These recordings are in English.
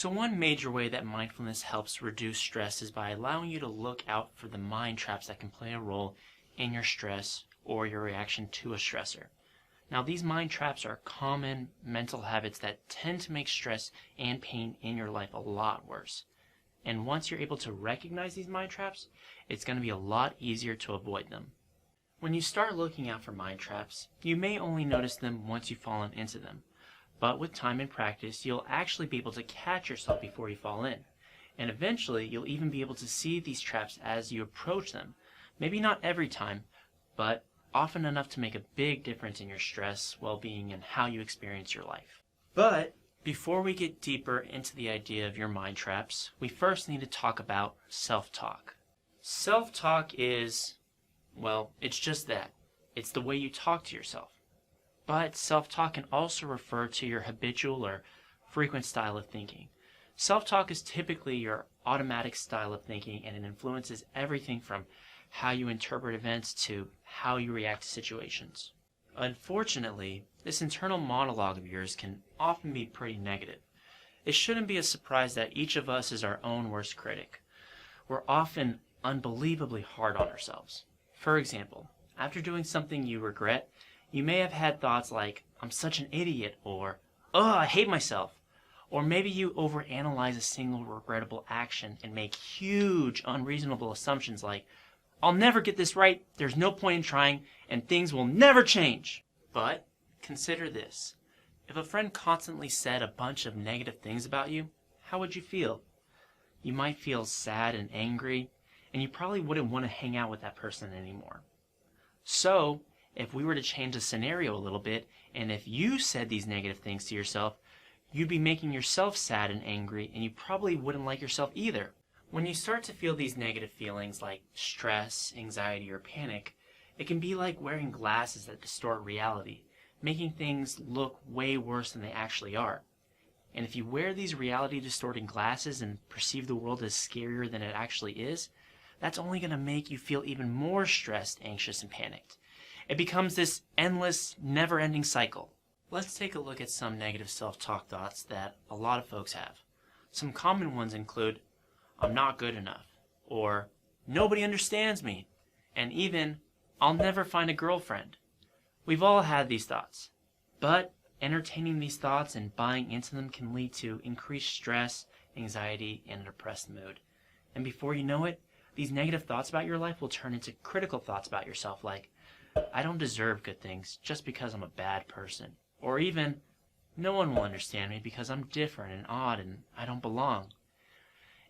So one major way that mindfulness helps reduce stress is by allowing you to look out for the mind traps that can play a role in your stress or your reaction to a stressor. Now, these mind traps are common mental habits that tend to make stress and pain in your life a lot worse. And once you're able to recognize these mind traps, it's going to be a lot easier to avoid them. When you start looking out for mind traps, you may only notice them once you've fallen into them. But with time and practice, you'll actually be able to catch yourself before you fall in. And eventually, you'll even be able to see these traps as you approach them. Maybe not every time, but often enough to make a big difference in your stress, well-being, and how you experience your life. But before we get deeper into the idea of your mind traps, we first need to talk about self-talk. Self-talk is, well, it's just that. It's the way you talk to yourself. But self-talk can also refer to your habitual or frequent style of thinking. Self-talk is typically your automatic style of thinking, and it influences everything from how you interpret events to how you react to situations. Unfortunately, this internal monologue of yours can often be pretty negative. It shouldn't be a surprise that each of us is our own worst critic. We're often unbelievably hard on ourselves. For example, after doing something you regret, you may have had thoughts like, "I'm such an idiot," or, "Oh, I hate myself." Or maybe you overanalyze a single regrettable action and make huge, unreasonable assumptions like, "I'll never get this right, there's no point in trying, and things will never change." But consider this. If a friend constantly said a bunch of negative things about you, how would you feel? You might feel sad and angry, and you probably wouldn't want to hang out with that person anymore. So, if we were to change the scenario a little bit, and if you said these negative things to yourself, you'd be making yourself sad and angry, and you probably wouldn't like yourself either. When you start to feel these negative feelings like stress, anxiety, or panic, it can be like wearing glasses that distort reality, making things look way worse than they actually are. And if you wear these reality-distorting glasses and perceive the world as scarier than it actually is, that's only going to make you feel even more stressed, anxious, and panicked. It becomes this endless, never-ending cycle. Let's take a look at some negative self-talk thoughts that a lot of folks have. Some common ones include, "I'm not good enough," or "nobody understands me," and even, "I'll never find a girlfriend." We've all had these thoughts, but entertaining these thoughts and buying into them can lead to increased stress, anxiety, and a depressed mood. And before you know it, these negative thoughts about your life will turn into critical thoughts about yourself like, "I don't deserve good things just because I'm a bad person," or even, "No one will understand me because I'm different and odd and I don't belong."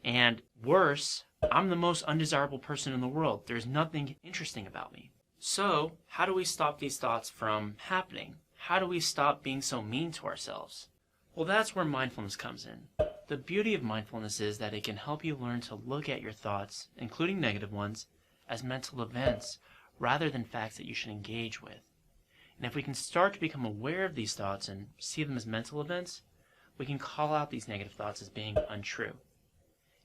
And worse, "I'm the most undesirable person in the world. There's nothing interesting about me." So, how do we stop these thoughts from happening? How do we stop being so mean to ourselves? Well, that's where mindfulness comes in. The beauty of mindfulness is that it can help you learn to look at your thoughts, including negative ones, as mental events rather than facts that you should engage with. And if we can start to become aware of these thoughts and see them as mental events, we can call out these negative thoughts as being untrue.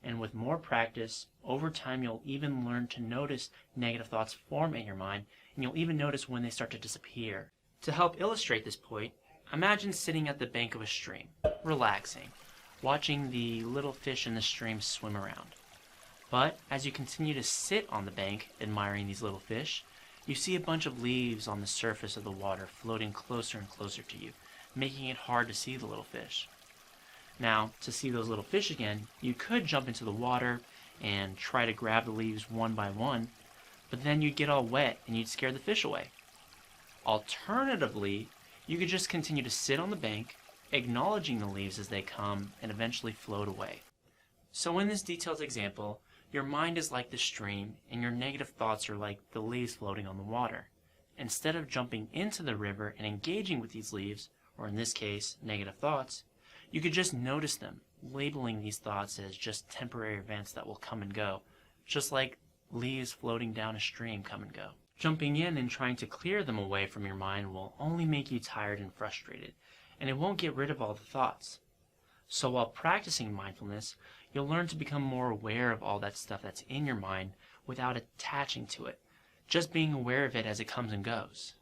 And with more practice, over time you'll even learn to notice negative thoughts form in your mind, and you'll even notice when they start to disappear. To help illustrate this point, imagine sitting at the bank of a stream, relaxing, watching the little fish in the stream swim around. But as you continue to sit on the bank, admiring these little fish, you see a bunch of leaves on the surface of the water floating closer and closer to you, making it hard to see the little fish. Now, to see those little fish again, you could jump into the water and try to grab the leaves one by one, but then you'd get all wet and you'd scare the fish away. Alternatively, you could just continue to sit on the bank, acknowledging the leaves as they come and eventually float away. So in this detailed example, your mind is like the stream and your negative thoughts are like the leaves floating on the water. Instead of jumping into the river and engaging with these leaves, or in this case, negative thoughts, you could just notice them, labeling these thoughts as just temporary events that will come and go, just like leaves floating down a stream come and go. Jumping in and trying to clear them away from your mind will only make you tired and frustrated, and it won't get rid of all the thoughts. So while practicing mindfulness, you'll learn to become more aware of all that stuff that's in your mind without attaching to it, just being aware of it as it comes and goes.